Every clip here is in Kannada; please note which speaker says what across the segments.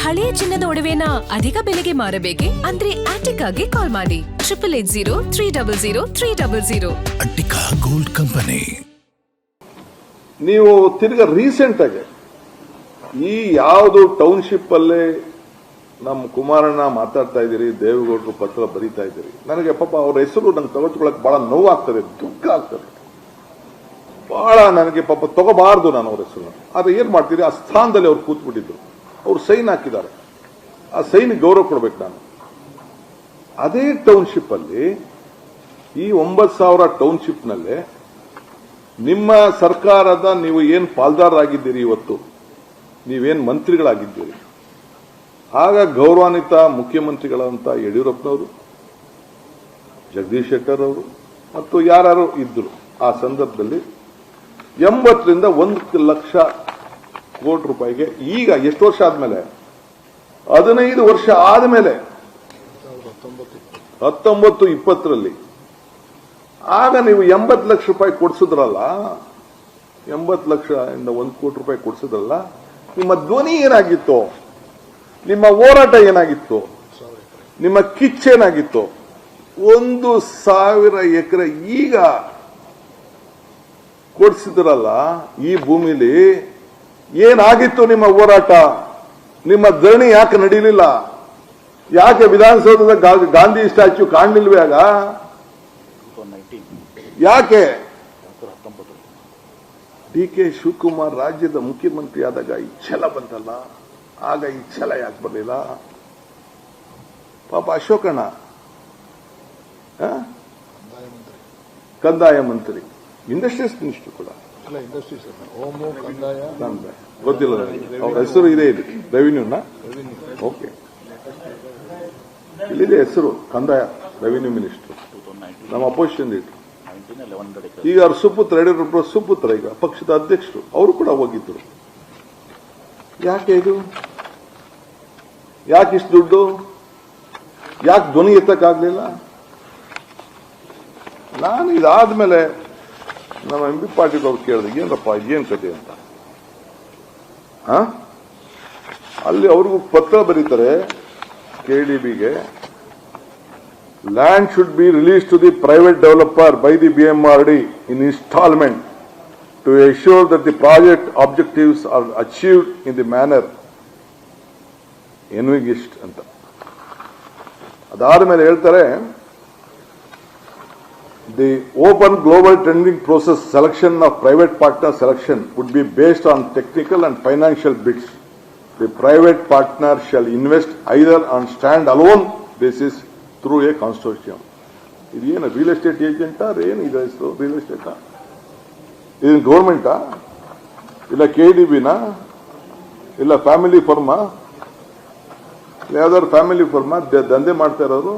Speaker 1: ಹಳೆಯ ಚಿನ್ನದ ಒಡವೆನ ಅಧಿಕ ಬೆಲೆಗೆ ಮಾರಬೇಕೆ ಅಂದ್ರೆ ಆಟಿಕಾಗೆ ಕಾಲ್ ಮಾಡಿ 8803000300.
Speaker 2: Attica gold company.
Speaker 3: ನೀವು ತಿರ್ಗಾ ರೀಸೆಂಟ್ ಆಗಿ ಈ ಯಾವುದು ಟೌನ್ಶಿಪ್ ಅಲ್ಲೇ ನಮ್ಮ ಕುಮಾರಣ್ಣ ಮಾತಾಡ್ತಾ ಇದ್ದೀರಿ, ದೇವೇಗೌಡರು ಪತ್ರ ಬರೀತಾ ಇದ್ದೀರಿ. ನನಗೆ ಪಾಪ ಅವ್ರ ಹೆಸರು ನಂಗೆ ತಗೊಳ್ಕೊಳಕ್ ಬಹಳ ನೋವಾಗ್ತದೆ, ದುಃಖ ಆಗ್ತದೆ. ಬಹಳ ನನಗೆ ಪಾಪ ತಗೋಬಾರ್ದು ನಾನು ಅವ್ರ ಹೆಸರು. ಆದ್ರೆ ಏನ್ ಮಾಡ್ತೀರಿ, ಆ ಸ್ಥಾನದಲ್ಲಿ ಅವ್ರು ಕೂತ್ಬಿಟ್ಟಿದ್ರು, ಅವ್ರು ಸೈನ್ ಹಾಕಿದ್ದಾರೆ, ಆ ಸೈನ್ ಗೌರವ ಕೊಡ್ಬೇಕು ನಾನು. ಅದೇ ಟೌನ್ಶಿಪ್ ಅಲ್ಲಿ ಈ 9,000 ಟೌನ್ಶಿಪ್ ನಲ್ಲೇ ನಿಮ್ಮ ಸರ್ಕಾರದ ನೀವು ಏನ್ ಪಾಲ್ದಾರರಾಗಿದ್ದೀರಿ, ಇವತ್ತು ನೀವೇನ್ ಮಂತ್ರಿಗಳಾಗಿದ್ದೀರಿ, ಆಗ ಗೌರವಾನ್ವಿತ ಮುಖ್ಯಮಂತ್ರಿಗಳಂತ ಯಡಿಯೂರಪ್ಪನವರು, ಜಗದೀಶ್ ಶೆಟ್ಟರ್ ಅವರು ಮತ್ತು ಯಾರು ಇದ್ರು ಆ ಸಂದರ್ಭದಲ್ಲಿ 80 ರಿಂದ 1 ಲಕ್ಷ ಕೋಟಿ ರೂಪಾಯಿಗೆ ಈಗ ಎಷ್ಟು ವರ್ಷ ಆದ್ಮೇಲೆ, 15 ವರ್ಷ ಆದ್ಮೇಲೆ 19-20ರಲ್ಲಿ ಆಗ ನೀವು 80 ಲಕ್ಷ ರೂಪಾಯಿ ಕೊಡಿಸಿದ್ರಲ್ಲ, 80 ಲಕ್ಷ ಇಂದ 1 ಕೋಟಿ ರೂಪಾಯಿ ಕೊಡಿಸಿದ್ರಲ್ಲ, ನಿಮ್ಮ ಧ್ವನಿ ಏನಾಗಿತ್ತು, ನಿಮ್ಮ ಹೋರಾಟ ಏನಾಗಿತ್ತು, ನಿಮ್ಮ ಕಿಚ್ಚೇನಾಗಿತ್ತು? 1,000 ಎಕರೆ ಈಗ ಕೊಡಿಸಿದ್ರಲ್ಲ, ಈ ಭೂಮಿಲಿ ಏನಾಗಿತ್ತು ನಿಮ್ಮ ಹೋರಾಟ? ನಿಮ್ಮ ಧರಣಿ ಯಾಕೆ ನಡೀಲಿಲ್ಲ? ಯಾಕೆ ವಿಧಾನಸೌಧದ ಗಾಂಧಿ ಸ್ಟ್ಯಾಚ್ಯೂ ಕಾಣಲಿಲ್ವೇ ಆಗ? ಯಾಕೆ? DK ಶಿವಕುಮಾರ್ ರಾಜ್ಯದ ಮುಖ್ಯಮಂತ್ರಿ ಆದಾಗ ಈ ಛಲ ಬಂತಲ್ಲ, ಆಗ ಈ ಛಲ ಯಾಕೆ ಬರಲಿಲ್ಲ? ಪಾಪ ಅಶೋಕಣ್ಣ ಕಂದಾಯ ಮಂತ್ರಿ, ಇಂಡಸ್ಟ್ರೀಸ್ ಮಿನಿಸ್ಟರ್ ಕೂಡ ಗೊತ್ತಿಲ್ಲ ಅವ್ರ ಹೆಸರು ಇದೆ, ಇಲ್ಲಿ ರೆವಿನ್ಯೂನ. ಓಕೆ, ಇಲ್ಲಿದೆ ಹೆಸರು, ಕಂದಾಯ ರೆವಿನ್ಯೂ ಮಿನಿಸ್ಟರ್, ನಮ್ಮ ಅಪೋಸಿಷನ್ ಲೀಡರ್. ಈಗ ಅವ್ರ ಸುಪುತ್ರ, ಯಡಿಯೂರಪ್ಪ ಸುಪುತ್ರ, ಈಗ ಪಕ್ಷದ ಅಧ್ಯಕ್ಷರು, ಅವರು ಕೂಡ ಹೋಗಿದ್ರು. ಯಾಕೆ ಇದು? ಯಾಕೆ ಇಷ್ಟು ದುಡ್ಡು? ಯಾಕೆ ಧ್ವನಿ ಎತ್ತಕ್ಕಾಗ್ಲಿಲ್ಲ? ನಾನು ಇದಾದ್ಮೇಲೆ ನಮ್ಮ MP ಪಾಟೀಲ್ ಅವ್ರು ಕೇಳಿದೆ, ಏನಪ್ಪ ಏನ್ ಕತೆ ಅಂತ. ಅಲ್ಲಿ ಅವ್ರಿಗೂ ಪತ್ರ ಬರೀತಾರೆ KDBಗೆ, land should be release to the private developer by the BMRD in installment to ensure that the project objectives are achieved in the manner envisaged ಅಂತ. ಅದಾದ ಮೇಲೆ ಹೇಳ್ತಾರೆ, the open global tendering process selection of private partner selection would be based on technical and financial bids. The private partner shall invest either on stand alone basis through a consortium. ಇದೇನು ರಿಯಲ್ ಎಸ್ಟೇಟ್ ಏಜೆಂಟಾ? ಏನು ಇದೆ ಹೆಸರು? ರಿಯಲ್ ಎಸ್ಟೇಟಾ? ಇದೇನು ಗೌರ್ಮೆಂಟಾ? ಇಲ್ಲ KDBನಾ? ಇಲ್ಲ ಫ್ಯಾಮಿಲಿ ಫರ್ಮಾ? ಯಾವ್ದಾದ್ರು ಫ್ಯಾಮಿಲಿ ಫರ್ಮಾ ದಂಧೆ ಮಾಡ್ತಾ ಇರೋರು?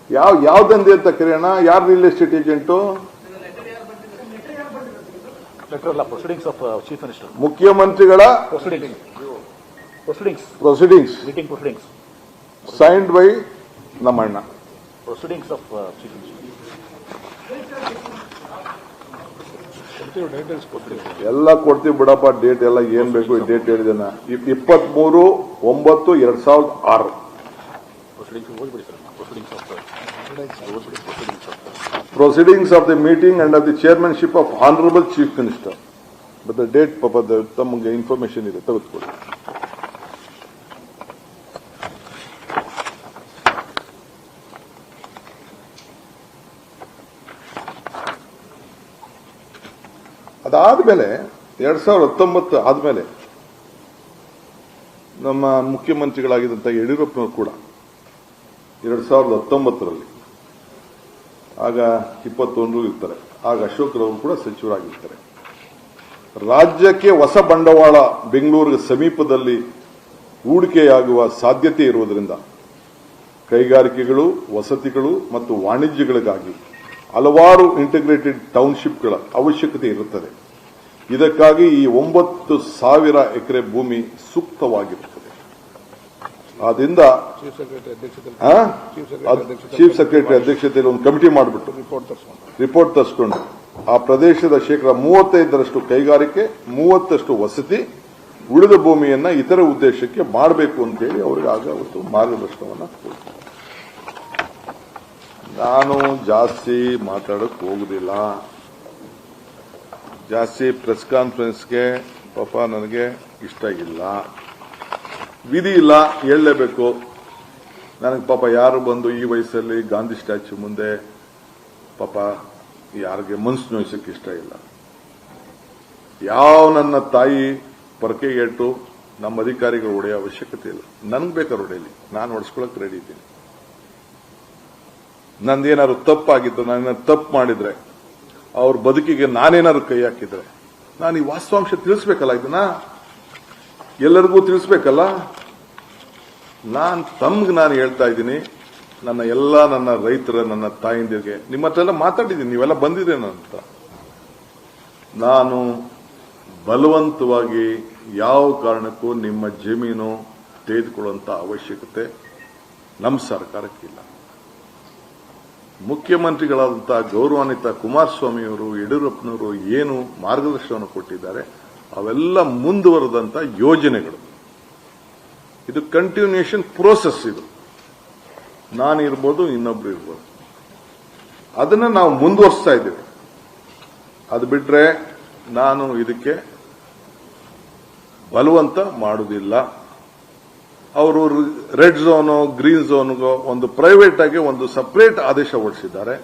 Speaker 3: ಯಾವ ದಂಧೆ ಅಂತ ಕರೆಯೋಣ? ಯಾರು ರಿಯಲ್ ಎಸ್ಟೇಟ್ ಏಜೆಂಟು? ಮುಖ್ಯಮಂತ್ರಿಗಳ ಪ್ರೊಸೀಡಿಂಗ್ಸ್ ಸೈನ್ಡ್ ಬೈ ನಮ್ಮಣ್ಣ.
Speaker 4: ಪ್ರೊಸೀಡಿಂಗ್ಸ್ ಆಫ್ ಚೀಫ್
Speaker 3: ಎಲ್ಲ ಕೊಡ್ತೀವಿ ಬಿಡಪ್ಪ, ಡೇಟ್ ಎಲ್ಲ ಏನ್ ಬೇಕು ಈ date ಹೇಳಿದೆನ. 23/9/2006. Proceedings of the meeting under the chairmanship of Honorable Chief Minister. But the date, Papa, ತಮಗೆ ಇನ್ಫಾರ್ಮೇಶನ್ ಇದೆ, ತೆಗೆದುಕೊಳ್ಳಿ. ಅದಾದ್ಮೇಲೆ 2019 ಆದ್ಮೇಲೆ ನಮ್ಮ ಮುಖ್ಯಮಂತ್ರಿಗಳಾಗಿದ್ದಂಥ ಯಡಿಯೂರಪ್ಪನವರು ಕೂಡ 2019ರಲ್ಲಿ, ಆಗ 21 ಇರ್ತಾರೆ, ಆಗ ಅಶೋಕ್ರವರು ಕೂಡ ಸಚಿವರಾಗಿರ್ತಾರೆ. ರಾಜ್ಯಕ್ಕೆ ಹೊಸ ಬಂಡವಾಳ ಬೆಂಗಳೂರಿಗೆ ಸಮೀಪದಲ್ಲಿ ಹೂಡಿಕೆಯಾಗುವ ಸಾಧ್ಯತೆ ಇರುವುದರಿಂದ ಕೈಗಾರಿಕೆಗಳು, ವಸತಿಗಳು ಮತ್ತು ವಾಣಿಜ್ಯಗಳಿಗಾಗಿ ಹಲವಾರು ಇಂಟಿಗ್ರೇಟೆಡ್ ಟೌನ್ಶಿಪ್ಗಳ ಅವಶ್ಯಕತೆ ಇರುತ್ತದೆ. ಇದಕ್ಕಾಗಿ ಈ 9,000 ಎಕರೆ ಭೂಮಿ ಸೂಕ್ತವಾಗಿರುತ್ತದೆ. ಆದ್ದರಿಂದ ಚೀಫ್ ಸೆಕ್ರೆಟರಿ ಅಧ್ಯಕ್ಷತೆಯಲ್ಲಿ ಒಂದು ಕಮಿಟಿ ಮಾಡಿಬಿಟ್ಟು ರಿಪೋರ್ಟ್ ತರಿಸಿಕೊಂಡು ಆ ಪ್ರದೇಶದ 35% ಕೈಗಾರಿಕೆ, 30% ವಸತಿ ಉಳಿದ ಭೂಮಿಯನ್ನ ಇತರ ಉದ್ದೇಶಕ್ಕೆ ಮಾಡಬೇಕು ಅಂತೇಳಿ ಅವ್ರಿಗೆ ಆಗ ಅವತ್ತು ಮಾರ್ಗದರ್ಶನವನ್ನ ಕೊಡ್ತಾರೆ. ನಾನು ಜಾಸ್ತಿ ಮಾತಾಡಕ್ ಹೋಗುದಿಲ್ಲ. ಜಾಸ್ತಿ ಪ್ರೆಸ್ ಕಾನ್ಫರೆನ್ಸ್ಗೆ ಪಾಪ ನನಗೆ ಇಷ್ಟ ಇಲ್ಲ. ವಿಧಿ ಇಲ್ಲ, ಹೇಳಲೇಬೇಕು. ನನಗೆ ಪಾಪ ಯಾರು ಬಂದು ಈ ವಯಸ್ಸಲ್ಲಿ ಗಾಂಧಿ ಸ್ಟ್ಯಾಚ್ಯೂ ಮುಂದೆ ಪಾಪ ಯಾರಿಗೆ ಮನಸ್ಸು ನೋಯಿಸಕ್ಕೆ ಇಷ್ಟ ಇಲ್ಲ. ಯಾವ ನನ್ನ ತಾಯಿ ಪರಕೆಗೇಟು ನಮ್ಮ ಅಧಿಕಾರಿಗಳು ಹೊಡೆಯೋ ಅವಶ್ಯಕತೆ ಇಲ್ಲ. ನನಗೆ ಬೇಕಾದ್ರೆ ಹೊಡೆಯಲಿ, ನಾನು ಹೊಡೆಸ್ಕೊಳಕ್ ರೆಡಿ ಇದ್ದೀನಿ. ನಂದೇನಾದ್ರು ತಪ್ಪಾಗಿತ್ತು, ನಾನೇನಾದ್ರು ತಪ್ಪು ಮಾಡಿದ್ರೆ, ಅವ್ರ ಬದುಕಿಗೆ ನಾನೇನಾದ್ರು ಕೈ ಹಾಕಿದ್ರೆ ನಾನು ಈ ವಾಸ್ತವಾಂಶ ತಿಳಿಸ್ಬೇಕಲ್ಲ, ಇದನ್ನ ಎಲ್ಲರಿಗೂ ತಿಳಿಸ್ಬೇಕಲ್ಲ. ನಾನು ಹೇಳ್ತಾ ಇದ್ದೀನಿ, ನನ್ನ ರೈತರ, ನನ್ನ ತಾಯಿಂದಿರಿಗೆ ನಿಮ್ಮ ಹತ್ರ ಎಲ್ಲ ಮಾತಾಡಿದ್ದೀನಿ, ನೀವೆಲ್ಲ ಬಂದಿದ್ದೇನಂತ. ನಾನು ಬಲವಂತವಾಗಿ ಯಾವ ಕಾರಣಕ್ಕೂ ನಿಮ್ಮ ಜಮೀನು ತೆಗೆದುಕೊಳ್ಳುವಂತ ಅವಶ್ಯಕತೆ ನಮ್ಮ ಸರ್ಕಾರಕ್ಕಿಲ್ಲ. ಮುಖ್ಯಮಂತ್ರಿಗಳಾದಂತಹ ಗೌರವಾನ್ವಿತ ಕುಮಾರಸ್ವಾಮಿಯವರು, ಯಡಿಯೂರಪ್ಪನವರು ಏನು ಮಾರ್ಗದರ್ಶನವನ್ನು ಕೊಟ್ಟಿದ್ದಾರೆ ಅವೆಲ್ಲ ಮುಂದುವರೆದಂತ ಯೋಜನೆಗಳು. ಇದು ಕಂಟಿನ್ಯೂಷನ್ ಪ್ರೋಸೆಸ್. ಇದು ನಾನಿರ್ಬೋದು, ಇನ್ನೊಬ್ರು ಇರ್ಬೋದು, ಅದನ್ನ ನಾವು ಮುಂದುವರಿಸ್ತಾ ಇದ್ದೇವೆ. ಅದು ಬಿಟ್ರೆ ನಾನು ಇದಕ್ಕೆ ಬಲವಂತ ಮಾಡುವುದಿಲ್ಲ. ಅವರು ರೆಡ್ ಝೋನು, ಗ್ರೀನ್ ಝೋನ್ಗೋ ಒಂದು ಪ್ರೈವೇಟ್ ಆಗಿ ಒಂದು ಸಪರೇಟ್ ಆದೇಶ ಹೊರಡಿಸಿದ್ದಾರೆ.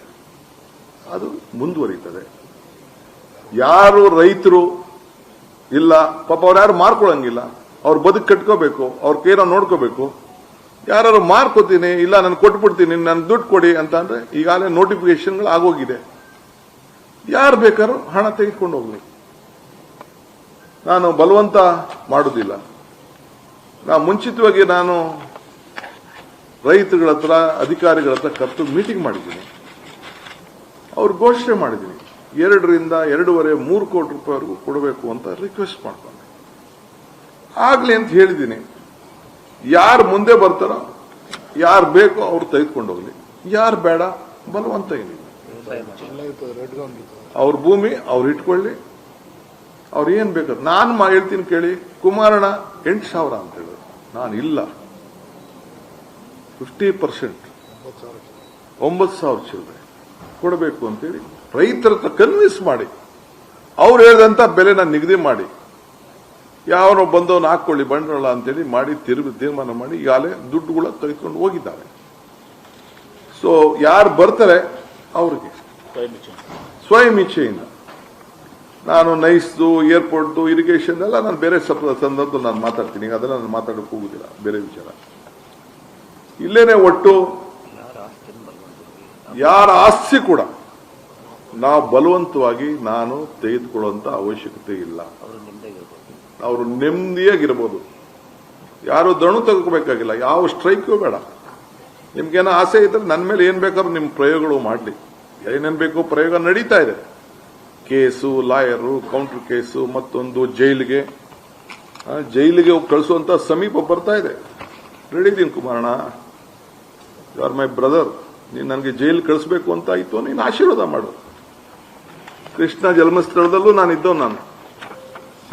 Speaker 3: ಅದು ಮುಂದುವರಿಯುತ್ತದೆ. ಯಾರು ರೈತರು ಇಲ್ಲ ಪಾಪ ಅವ್ರು ಯಾರು ಮಾರ್ಕೊಳ್ಳಂಗಿಲ್ಲ, ಅವ್ರ ಬದುಕು ಕಟ್ಕೋಬೇಕು, ಅವ್ರ ಕೇರ ನೋಡ್ಕೋಬೇಕು. ಯಾರು ಮಾರ್ಕೋತೀನಿ, ಇಲ್ಲ ನಾನು ಕೊಟ್ಬಿಡ್ತೀನಿ, ನನ್ ದುಡ್ಡು ಕೊಡಿ ಅಂತ ಅಂದ್ರೆ ಈಗಾಗಲೇ ನೋಟಿಫಿಕೇಶನ್ಗಳು ಆಗೋಗಿದೆ. ಯಾರು ಬೇಕಾದ್ರೂ ಹಣ ತೆಗೆದುಕೊಂಡು ಹೋಗ್ಲಿ. ನಾನು ಬಲವಂತ ಮಾಡುವುದಿಲ್ಲ. ಮುಂಚಿತವಾಗಿ ನಾನು ರೈತಗಳ ಹತ್ರ, ಅಧಿಕಾರಿಗಳ ಹತ್ರ ಕರೆದು ಮೀಟಿಂಗ್ ಮಾಡಿದ್ದೀನಿ. ಅವ್ರು ಘೋಷಣೆ ಮಾಡಿದ್ದೀನಿ, 2.5-3 ಕೋಟಿ ರೂಪಾಯಿವರೆಗೂ ಕೊಡಬೇಕು ಅಂತ ರಿಕ್ವೆಸ್ಟ್ ಮಾಡ್ಕೊಂಡೆ. ಆಗ್ಲಿ ಅಂತ ಹೇಳಿದ್ದೀನಿ. ಯಾರು ಮುಂದೆ ಬರ್ತಾರೋ, ಯಾರು ಬೇಕೋ ಅವ್ರು ತೆಗೆದುಕೊಂಡು ಹೋಗ್ಲಿ, ಯಾರು ಬೇಡ ಬಲವಂತ ಏನಿಲ್ಲ. ಅವ್ರ ಭೂಮಿ ಅವ್ರು ಇಟ್ಕೊಳ್ಳಿ, ಅವ್ರು ಏನ್ ಬೇಕಾದ್ರೆ. ನಾನು ಹೇಳ್ತೀನಿ ಕೇಳಿ, ಕುಮಾರಣ್ಣ 8,000 ಅಂತ ಹೇಳಿದ್ರು, ನಾನು ಇಲ್ಲ, 50% 9,000 ಚಿಲ್ಲರೆ ಕೊಡಬೇಕು ಅಂತೇಳಿ ರೈತರ ಹತ್ರ ಕನ್ವಿನ್ಸ್ ಮಾಡಿ, ಅವ್ರು ಹೇಳಿದಂತ ಬೆಲೆನ ನಿಗದಿ ಮಾಡಿ, ಯಾವನೋ ಬಂದವನು ಹಾಕೊಳ್ಳಿ ಬಂಡವಾಳ ಅಂತೇಳಿ ಮಾಡಿ ತೀರ್ಮಾನ ಮಾಡಿ ಈಗಾಗಲೇ ದುಡ್ಡುಗಳ ತೆಗೆದುಕೊಂಡು ಹೋಗಿದ್ದಾರೆ. ಸೊ ಯಾರು ಬರ್ತಾರೆ ಅವ್ರಿಗೆ ಸ್ವಯಂ ಇಚ್ಛೆಯಿಂದ. ನಾನು ನೈಸ್ದು, ಏರ್ಪೋರ್ಟ್, ಇರಿಗೇಷನ್ ಎಲ್ಲ ನಾನು ಬೇರೆ ಸಂದರ್ಭದಲ್ಲಿ ನಾನು ಮಾತಾಡ್ತೀನಿ. ಈಗ ಅದೆಲ್ಲ ನಾನು ಮಾತಾಡಕ್ಕೆ ಹೋಗುದಿಲ್ಲ, ಬೇರೆ ವಿಚಾರ. ಇಲ್ಲೇನೆ ಒಟ್ಟು ಯಾರ ಆಸ್ತಿ ಕೂಡ ನಾವು ಬಲವಂತವಾಗಿ ನಾನು ತೆಗೆದುಕೊಳ್ಳುವಂತ ಅವಶ್ಯಕತೆ ಇಲ್ಲ. ಅವರು ನೆಮ್ಮದಿಯಾಗಿರ್ಬೋದು. ಯಾರು ದಣು ತೆಗೆದುಕೋಬೇಕಾಗಿಲ್ಲ, ಯಾವ ಸ್ಟ್ರೈಕು ಬೇಡ. ನಿಮ್ಗೇನೋ ಆಸೆ ಇದ್ರೆ ನನ್ನ ಮೇಲೆ ಏನ್ ಬೇಕಾದ್ರೂ ನಿಮ್ ಪ್ರಯೋಗಗಳು ಮಾಡ್ಲಿ. ಏನೇನ್ ಬೇಕೋ ಪ್ರಯೋಗ ನಡೀತಾ ಇದೆ. ಕೇಸು, ಲಾಯರು, ಕೌಂಟರ್ ಕೇಸು, ಮತ್ತೊಂದು ಜೈಲಿಗೆ ಕಳಿಸುವಂತ ಸಮೀಪ ಬರ್ತಾ ಇದೆ. ರೆಡಿ ಇದೀನಿ ಕುಮಾರಣ್ಣ, ಯು ಆರ್ ಮೈ ಬ್ರದರ್. ನೀನು ನನಗೆ ಜೈಲ್ ಕಳಿಸ್ಬೇಕು ಅಂತ ಆಯ್ತು, ನೀನು ಆಶೀರ್ವಾದ ಮಾಡು. ಕೃಷ್ಣ ಜನ್ಮಸ್ಥಳದಲ್ಲೂ ನಾನು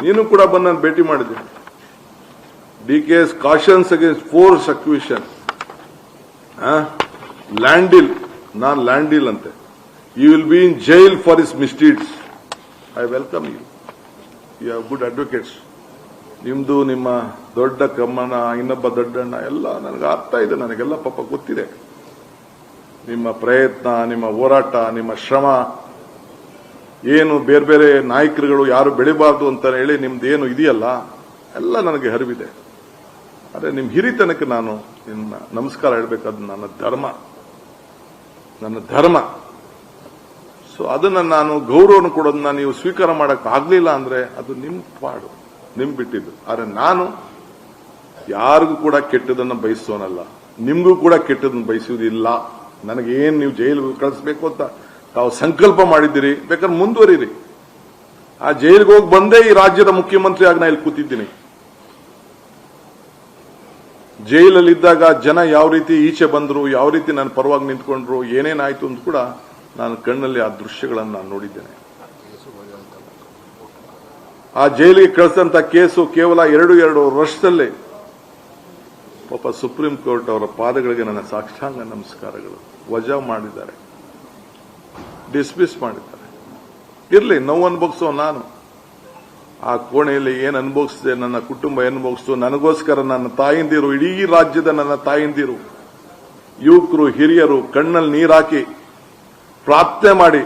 Speaker 3: ನೀನು ಕೂಡ ಬಂದು ನಾನು ಭೇಟಿ ಮಾಡಿದ್ದೀನಿ. DK's cautions against force acquisition, ಲ್ಯಾಂಡಿಲ್, ನಾನು ಲ್ಯಾಂಡಿಲ್ ಅಂತೆ. You will be in jail for his misdeeds. I welcome you. You have good advocates. ನಿಮ್ದು, ನಿಮ್ಮ ದೊಡ್ಡ ಕಮ್ಮನ, ಇನ್ನೊಬ್ಬ ದೊಡ್ಡಣ್ಣ ಎಲ್ಲ ನನಗೆ ಅರ್ಥ ಇದೆ, ನನಗೆಲ್ಲ ಪಾಪ ಗೊತ್ತಿದೆ. ನಿಮ್ಮ ಪ್ರಯತ್ನ, ನಿಮ್ಮ ಹೋರಾಟ, ನಿಮ್ಮ ಶ್ರಮ ಏನು, ಬೇರೆ ಬೇರೆ ನಾಯಕರುಗಳು ಯಾರು ಬೆಳಿಬಾರ್ದು ಅಂತ ಹೇಳಿ ನಿಮ್ದೇನು ಇದೆಯಲ್ಲ ಎಲ್ಲ ನನಗೆ ಅರಿವಿದೆ. ಆದ್ರೆ ನಿಮ್ ಹಿರಿತನಕ್ಕೆ ನಾನು ನಿನ್ನ ನಮಸ್ಕಾರ ಹೇಳ್ಬೇಕಾದ ನನ್ನ ಧರ್ಮ. ಸೊ ಅದನ್ನ ನಾನು ಗೌರವವನ್ನು ಕೊಡೋದನ್ನ ನೀವು ಸ್ವೀಕಾರ ಮಾಡಕ್ ಆಗ್ಲಿಲ್ಲ ಅಂದ್ರೆ ಅದು ನಿಮ್ ಪಾಡು, ನಿಮ್ ಬಿಟ್ಟಿದ್ದು. ಆದ್ರೆ ನಾನು ಯಾರಿಗೂ ಕೂಡ ಕೆಟ್ಟದನ್ನ ಬಯಸೋನಲ್ಲ, ನಿಮ್ಗೂ ಕೂಡ ಕೆಟ್ಟದನ್ನ ಬಯಸುವುದಿಲ್ಲ. ನನಗೇನ್ ನೀವು ಜೈಲು ಕಳಿಸ್ಬೇಕು ಅಂತ ತಾವು ಸಂಕಲ್ಪ ಮಾಡಿದ್ದೀರಿ, ಬೇಕಾದ್ರೆ ಮುಂದುವರಿರಿ. ಆ ಜೈಲಿಗೆ ಹೋಗಿ ಬಂದೇ ಈ ರಾಜ್ಯದ ಮುಖ್ಯಮಂತ್ರಿ ಆಗಿ ನಾ ಇಲ್ಲಿ ಕೂತಿದ್ದೀನಿ. ಜೈಲಲ್ಲಿದ್ದಾಗ ಜನ ಯಾವ ರೀತಿ ಈಚೆ ಬಂದ್ರು, ಯಾವ ರೀತಿ ನನ್ನ ಪರವಾಗಿ ನಿಂತ್ಕೊಂಡ್ರು, ಏನೇನಾಯ್ತು ಅಂತ ಕೂಡ ನಾನು ಕಣ್ಣಲ್ಲಿ ಆ ದೃಶ್ಯಗಳನ್ನು ನಾನು ನೋಡಿದ್ದೇನೆ. ಆ ಜೈಲಿಗೆ ಕಳಿಸಿದಂತ ಕೇಸು ಕೇವಲ 2 ವರ್ಷದಲ್ಲಿ. ಪಾಪ ಸುಪ್ರೀಂ ಕೋರ್ಟ್ ಅವರ ಪಾದಗಳಿಗೆ ನನ್ನ ಸಾಷ್ಟಾಂಗ ನಮಸ್ಕಾರಗಳು. ವಜಾ ಮಾಡಿದ್ದಾರೆ, ಡಿಸ್ಮಿಸ್ ಮಾಡಿದ್ದಾರೆ. ಇರ್ಲಿ, ನೋವು ಅನುಭವಿಸೋ ನಾನು ಆ ಕೋಣೆಯಲ್ಲಿ ಏನ್ ಅನುಭವಿಸಿದೆ, ನನ್ನ ಕುಟುಂಬ ಅನುಭವಿಸ್ತು. ನನಗೋಸ್ಕರ ನನ್ನ ತಾಯಿಂದಿರು, ಇಡೀ ರಾಜ್ಯದ ನನ್ನ ತಾಯಿಂದಿರು, ಯುವಕರು, ಹಿರಿಯರು ಕಣ್ಣಲ್ಲಿ ನೀರಾಕಿ ಪ್ರಾರ್ಥನೆ ಮಾಡಿ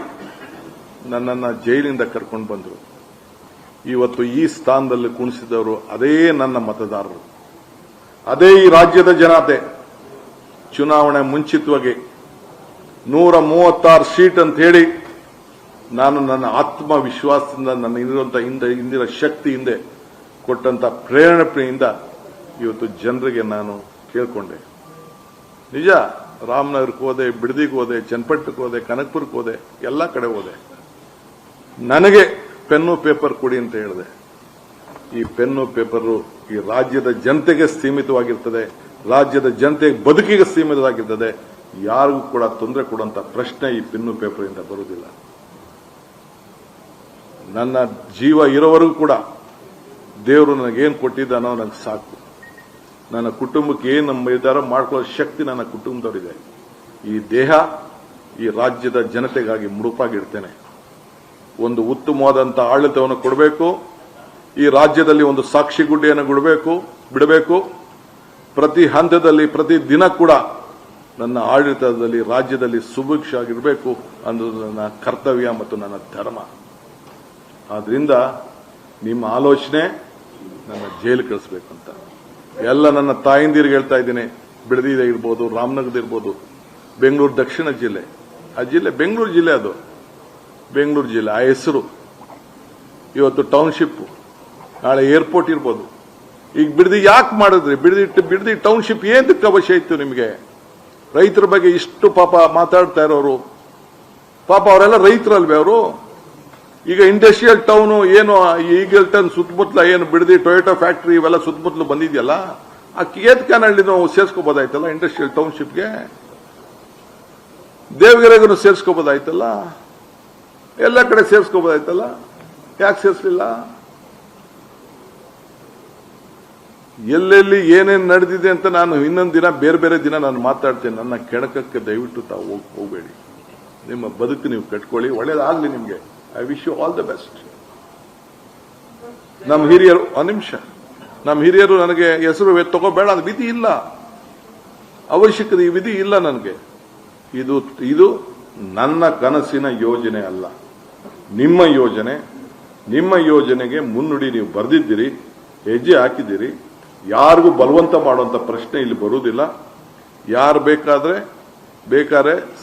Speaker 3: ನನ್ನನ್ನ ಜೈಲಿಂದ ಕರ್ಕೊಂಡು ಬಂದರು. ಇವತ್ತು ಈ ಸ್ಥಾನದಲ್ಲಿ ಕುಣಿಸಿದವರು ಅದೇ ನನ್ನ ಮತದಾರರು, ಅದೇ ಈ ರಾಜ್ಯದ ಜನತೆ. ಚುನಾವಣೆ ಮುಂಚಿತವಾಗಿ 136 ಸೀಟ್ ಅಂತ ಹೇಳಿ ನಾನು ನನ್ನ ಆತ್ಮವಿಶ್ವಾಸದಿಂದ, ನನ್ನ ಇರುವಂತಹ ಇಂದಿನ ಶಕ್ತಿ ಹಿಂದೆ ಕೊಟ್ಟಂತ ಪ್ರೇರಣೆಯಿಂದ ಇವತ್ತು ಜನರಿಗೆ ನಾನು ಕೇಳ್ಕೊಂಡೆ. ನಿಜ, ರಾಮನಗರಕ್ಕೆ ಹೋದೆ, ಬಿಡದಿಗೆ ಹೋದೆ, ಚನ್ನಪಟ್ಟಣಕ್ಕೆ ಹೋದೆ, ಕನಕಪುರಕ್ಕೆ ಹೋದೆ, ಎಲ್ಲ ಕಡೆ ಹೋದೆ. ನನಗೆ ಪೆನ್ನು ಪೇಪರ್ ಕೊಡಿ ಅಂತ ಹೇಳಿದೆ. ಈ ಪೆನ್ನು ಪೇಪರ್ ಈ ರಾಜ್ಯದ ಜನತೆಗೆ ಸೀಮಿತವಾಗಿರ್ತದೆ, ರಾಜ್ಯದ ಜನತೆ ಬದುಕಿಗೆ ಸೀಮಿತವಾಗಿರ್ತದೆ. ಯಾರಿಗೂ ಕೂಡ ತೊಂದರೆ ಕೊಡುವಂತ ಪ್ರಶ್ನೆ ಈ ಪೆನ್ನು ಪೇಪರ್ ಇಂದ ಬರುವುದಿಲ್ಲ. ನನ್ನ ಜೀವ ಇರೋವರೆಗೂ ಕೂಡ ದೇವರು ನನಗೇನು ಕೊಟ್ಟಿದ್ದಾನೋ ನನಗೆ ಸಾಕು. ನನ್ನ ಕುಟುಂಬಕ್ಕೆ ಏನು ನಮ್ಮ ನಿರ್ಧಾರ ಮಾಡ್ಕೊಳ್ಳೋ ಶಕ್ತಿ ನನ್ನ ಕುಟುಂಬದವರಿದೆ. ಈ ದೇಹ ಈ ರಾಜ್ಯದ ಜನತೆಗಾಗಿ ಮುಡುಪಾಗಿಡ್ತೇನೆ. ಒಂದು ಉತ್ತಮವಾದಂತಹ ಆಡಳಿತವನ್ನು ಕೊಡಬೇಕು. ಈ ರಾಜ್ಯದಲ್ಲಿ ಒಂದು ಸಾಕ್ಷಿ ಗುಡ್ಡೆಯನ್ನು ಬಿಡಬೇಕು. ಪ್ರತಿ ಹಂತದಲ್ಲಿ ಪ್ರತಿ ದಿನ ಕೂಡ ನನ್ನ ಆಡಳಿತದಲ್ಲಿ ರಾಜ್ಯದಲ್ಲಿ ಸುಭಿಕ್ಷ ಆಗಿರಬೇಕು ಅನ್ನೋದು ನನ್ನ ಕರ್ತವ್ಯ ಮತ್ತು ನನ್ನ ಧರ್ಮ. ಆದ್ರಿಂದ ನಿಮ್ಮ ಆಲೋಚನೆ ನನ್ನ ಜೈಲು ಕಳಿಸಬೇಕು ಅಂತ ಎಲ್ಲ ನನ್ನ ತಾಯಿಂದಿರಿಗೆ ಹೇಳ್ತಾ ಇದ್ದೀನಿ. ಬಿಡದಿದೆ ಇರ್ಬೋದು, ರಾಮನಗರ ಇರ್ಬೋದು, ಬೆಂಗಳೂರು ದಕ್ಷಿಣ ಜಿಲ್ಲೆ, ಆ ಜಿಲ್ಲೆ ಬೆಂಗಳೂರು ಜಿಲ್ಲೆ, ಅದು ಬೆಂಗಳೂರು ಜಿಲ್ಲೆ, ಆ ಹೆಸರು ಇವತ್ತು ಟೌನ್ಶಿಪ್, ನಾಳೆ ಏರ್ಪೋರ್ಟ್ ಇರ್ಬೋದು. ಈಗ ಬಿಡದಿ ಯಾಕೆ ಮಾಡಿದ್ರಿ? ಬಿಡದಿ ಟೌನ್ಶಿಪ್ ಏನಕ್ಕೆ ಅವಶ್ಯ ಇತ್ತು ನಿಮಗೆ? ರೈತರ ಬಗ್ಗೆ ಇಷ್ಟು ಪಾಪ ಮಾತಾಡ್ತಾ ಇರೋರು, ಪಾಪ ಅವರೆಲ್ಲ ರೈತರಲ್ವೇ ಅವರು? ಈಗ ಇಂಡಸ್ಟ್ರಿಯಲ್ ಟೌನ್ ಏನು ಈಗಲ್ಟನ್ ಸುತ್ತಮುತ್ತಲ ಏನು ಬಿಡದಿ ಟೊಯೋಟಾ ಫ್ಯಾಕ್ಟರಿ ಇವೆಲ್ಲ ಸುತ್ತಮುತ್ತಲು ಬಂದಿದೆಯಲ್ಲ, ಆ ಕೇತ್ಕನಹಳ್ಳಿ ನಾವು ಸೇರ್ಸ್ಕೋಬೋದಾಯ್ತಲ್ಲ ಇಂಡಸ್ಟ್ರಿಯಲ್ ಟೌನ್ಶಿಪ್ಗೆ. ದೇವಗಿರಿಗೂ ಸೇರ್ಸ್ಕೋಬೋದಾಯ್ತಲ್ಲ, ಎಲ್ಲ ಕಡೆ ಸೇರ್ಸ್ಕೋಬೋದಾಯ್ತಲ್ಲ, ಯಾಕೆ ಸೇರಿಸಲಿಲ್ಲ? ಎಲ್ಲೆಲ್ಲಿ ಏನೇನು ನಡೆದಿದೆ ಅಂತ ನಾನು ಇನ್ನೊಂದು ದಿನ ಬೇರೆ ದಿನ ನಾನು ಮಾತಾಡ್ತೇನೆ. ನನ್ನ ಕೆಣಕಕ್ಕೆ ದಯವಿಟ್ಟು ತಾವು ಹೋಗಬೇಡಿ. ನಿಮ್ಮ ಬದುಕು ನೀವು ಕಟ್ಕೊಳ್ಳಿ, ಒಳ್ಳೇದಾಗ್ಲಿ ನಿಮ್ಗೆ. I wish you all the best. ನಮ್ಮ ಹಿರಿಯರು, ನಿಮಿಷ, ನಮ್ಮ ಹಿರಿಯರು ನನಗೆ ಹೆಸರು ತಗೋಬೇಡ ಅದು ವಿಧಿ ಇಲ್ಲ, ಅವಶ್ಯಕತೆ ಈ ವಿಧಿ ಇಲ್ಲ ನನಗೆ. ಇದು ನನ್ನ ಕನಸಿನ ಯೋಜನೆ ಅಲ್ಲ, ನಿಮ್ಮ ಯೋಜನೆ. ನಿಮ್ಮ ಯೋಜನೆಗೆ ಮುನ್ನುಡಿ ನೀವು ಬರೆದಿದ್ದೀರಿ, ಹೆಜ್ಜೆ ಹಾಕಿದ್ದೀರಿ. ಯಾರಿಗೂ ಬಲವಂತ ಮಾಡುವಂತ ಪ್ರಶ್ನೆ ಇಲ್ಲಿ ಬರುವುದಿಲ್ಲ. ಯಾರು ಬೇಕಾದ್ರೆ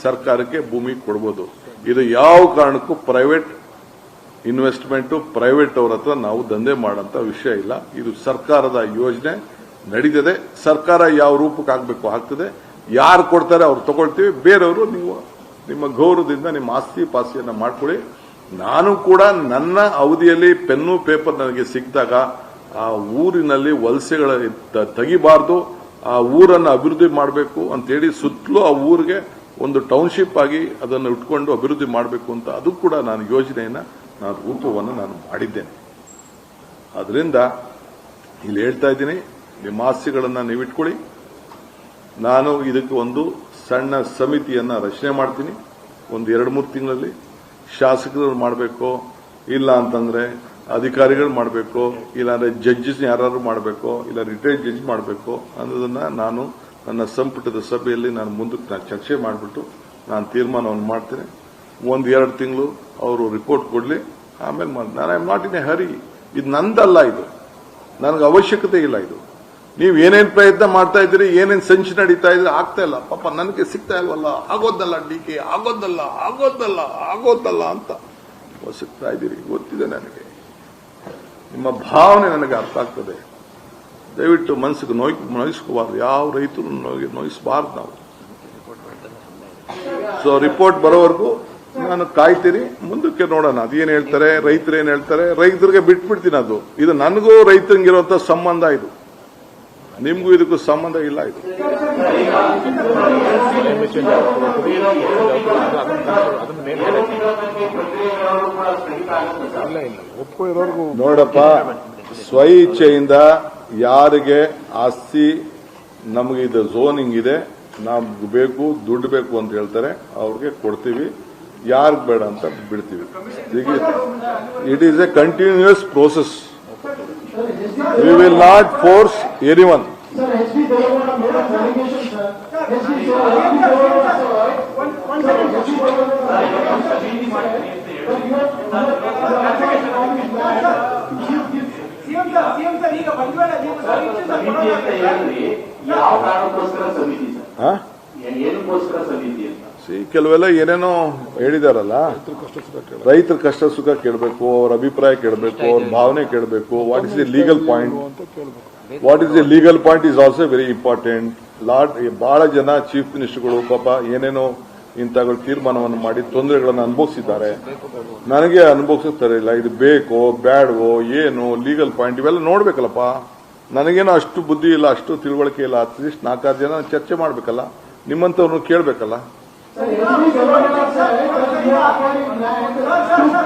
Speaker 3: ಸರ್ಕಾರಕ್ಕೆ ಭೂಮಿ ಕೊಡಬಹುದು. ಇದು ಯಾವ ಕಾರಣಕ್ಕೂ ಪ್ರೈವೇಟ್ ಇನ್ವೆಸ್ಟ್ಮೆಂಟ್, ಪ್ರೈವೇಟ್ ಅವರ ಹತ್ರ ನಾವು ದಂಧೆ ಮಾಡೋಂತ ವಿಷಯ ಇಲ್ಲ. ಇದು ಸರ್ಕಾರದ ಯೋಜನೆ ನಡೀತದೆ. ಸರ್ಕಾರ ಯಾವ ರೂಪಕ್ಕೆ ಆಗ್ಬೇಕು ಆಗ್ತದೆ. ಯಾರು ಕೊಡ್ತಾರೆ ಅವ್ರು ತಗೊಳ್ತೀವಿ. ಬೇರೆಯವರು ನೀವು ನಿಮ್ಮ ಗೌರವದಿಂದ ನಿಮ್ಮ ಆಸ್ತಿ ಪಾಸ್ತಿಯನ್ನ ಮಾಡ್ಕೊಳ್ಳಿ. ನಾನು ಕೂಡ ನನ್ನ ಅವಧಿಯಲ್ಲಿ ಪೆನ್ನು ಪೇಪರ್ ನನಗೆ ಸಿಕ್ಕಿದಾಗ ಆ ಊರಿನಲ್ಲಿ ವಲಸೆಗಳ ತೆಗಿಬಾರ್ದು, ಆ ಊರನ್ನು ಅಭಿವೃದ್ಧಿ ಮಾಡಬೇಕು ಅಂತೇಳಿ ಸುತ್ತಲೂ ಆ ಊರಿಗೆ ಒಂದು ಟೌನ್ಶಿಪ್ ಆಗಿ ಅದನ್ನು ಇಟ್ಕೊಂಡು ಅಭಿವೃದ್ಧಿ ಮಾಡಬೇಕು ಅಂತ ಅದು ಕೂಡ ನಾನು ಯೋಜನೆಯನ್ನ ನಾನು ರೂಪವನ್ನು ನಾನು ಮಾಡಿದ್ದೇನೆ. ಅದರಿಂದ ಇಲ್ಲಿ ಹೇಳ್ತಾ ಇದ್ದೀನಿ, ನಿಮ್ಮ ಆಸ್ತಿಗಳನ್ನ ನೀವು ಇಟ್ಕೊಳ್ಳಿ. ನಾನು ಇದಕ್ಕೆ ಒಂದು ಸಣ್ಣ ಸಮಿತಿಯನ್ನ ರಚನೆ ಮಾಡ್ತೀನಿ. ಒಂದು 2-3 ತಿಂಗಳಲ್ಲಿ ಶಾಸಕರು ಮಾಡಬೇಕು, ಇಲ್ಲ ಅಂತಂದ್ರೆ ಅಧಿಕಾರಿಗಳು ಮಾಡಬೇಕು, ಇಲ್ಲಾಂದ್ರೆ ಜಡ್ಜಸ್ ಯಾರು ಮಾಡಬೇಕು, ಇಲ್ಲ ರಿಟೈರ್ಡ್ ಜಡ್ಜ್ ಮಾಡಬೇಕು ಅನ್ನೋದನ್ನ ನಾನು ನನ್ನ ಸಂಪುಟದ ಸಭೆಯಲ್ಲಿ ನಾನು ಮುಂದಕ್ಕೆ ನಾನು ಚರ್ಚೆ ಮಾಡಿಬಿಟ್ಟು ನಾನು ತೀರ್ಮಾನವನ್ನು ಮಾಡ್ತೇನೆ. 1-2 ತಿಂಗಳು ಅವರು ರಿಪೋರ್ಟ್ ಕೊಡ್ಲಿ, ಆಮೇಲೆ ನಾನು I am not in a hurry. ಇದು ನಂದಲ್ಲ, ಇದು ನನಗೆ ಅವಶ್ಯಕತೆ ಇಲ್ಲ. ಇದು ನೀವು ಏನೇನು ಪ್ರಯತ್ನ ಮಾಡ್ತಾ ಇದ್ದೀರಿ, ಏನೇನು ಸಂಚು ನಡೀತಾ ಇದ್ರೆ ಆಗ್ತಾ ಇಲ್ಲ. ಪಾಪ ನನಗೆ ಸಿಗ್ತಾ ಇಲ್ವಲ್ಲ, ಆಗೋದಲ್ಲ ಡಿಕೆ, ಆಗೋದಲ್ಲ ಅಂತ ಸಿಗ್ತಾ ಇದ್ದೀರಿ. ಗೊತ್ತಿದೆ ನನಗೆ, ನಿಮ್ಮ ಭಾವನೆ ನನಗೆ ಅರ್ಥ ಆಗ್ತದೆ. ದಯವಿಟ್ಟು ಮನಸ್ಸಿಗೆ ನೋಯಿಸ್ಕೋಬಾರ್ದು, ಯಾವ ರೈತರು ನೋಯಿಸಬಾರ್ದು ನಾವು. ಸೊ ರಿಪೋರ್ಟ್ ಬರೋವರೆಗೂ ನಾನು ಕಾಯ್ತೀನಿ. ಮುಂದಕ್ಕೆ ನೋಡೋಣ ಅದೇನು ಹೇಳ್ತಾರೆ, ರೈತರು ಏನ್ ಹೇಳ್ತಾರೆ. ರೈತರಿಗೆ ಬಿಟ್ಬಿಡ್ತೀನಿ. ಇದು ನನಗೂ ರೈತರಿಗಿರುವಂತ ಸಂಬಂಧ. ಇದು ನಿಮ್ಗೂ ಇದಕ್ಕೂ ಸಂಬಂಧ ಇಲ್ಲ ಇದು. ನೋಡಪ್ಪ, ಸ್ವ ಇಚ್ಛೆಯಿಂದ ಯಾರಿಗೆ ಆಸ್ತಿ ನಮಗೆ ಇದು ಝೋನಿಂಗ್ ಇದೆ, ನಮ್ಗೆ ಬೇಕು, ದುಡ್ಡು ಬೇಕು ಅಂತ ಹೇಳ್ತಾರೆ, ಅವ್ರಿಗೆ ಕೊಡ್ತೀವಿ. ಯಾರಿಗೆ ಬೇಡ ಅಂತ ಬಿಡ್ತೀವಿ. It is a continuous process. We will not force anyone. ಕೆಲವೆಲ್ಲ ಏನೇನೋ ಹೇಳಿದಾರಲ್ಲ, ರೈತರ ಕಷ್ಟ ಸುಖ ಕೇಳಬೇಕು, ಅವ್ರ ಅಭಿಪ್ರಾಯ ಕೇಳಬೇಕು, ಅವ್ರ ಭಾವನೆ ಕೇಳಬೇಕು. What is the legal point? What is the legal point is also very important. ಬಹಳ ಜನ ಚೀಫ್ ಮಿನಿಸ್ಟರ್ಗಳು ಪಾಪ ಏನೇನೋ ಇಂಥಗಳು ತೀರ್ಮಾನವನ್ನು ಮಾಡಿ ತೊಂದರೆಗಳನ್ನು ಅನುಭವಿಸಿದ್ದಾರೆ. ನನಗೆ ಅನುಭವಿಸುತ್ತಾರೆ ಇಲ್ಲ, ಇದು ಬೇಕೋ ಬೇಡವೋ ಏನು ಲೀಗಲ್ ಪಾಯಿಂಟ್ ಇವೆಲ್ಲ ನೋಡ್ಬೇಕಲ್ಲಪ್ಪ. ನನಗೇನೋ ಅಷ್ಟು ಬುದ್ಧಿ ಇಲ್ಲ, ಅಷ್ಟು ತಿಳುವಳಿಕೆ ಇಲ್ಲ. ಅಟ್ಲೀಸ್ಟ್ 4-5 ಜನ ಚರ್ಚೆ ಮಾಡ್ಬೇಕಲ್ಲ, ನಿಮ್ಮಂತವ್ರನ್ನು ಕೇಳಬೇಕಲ್ಲ.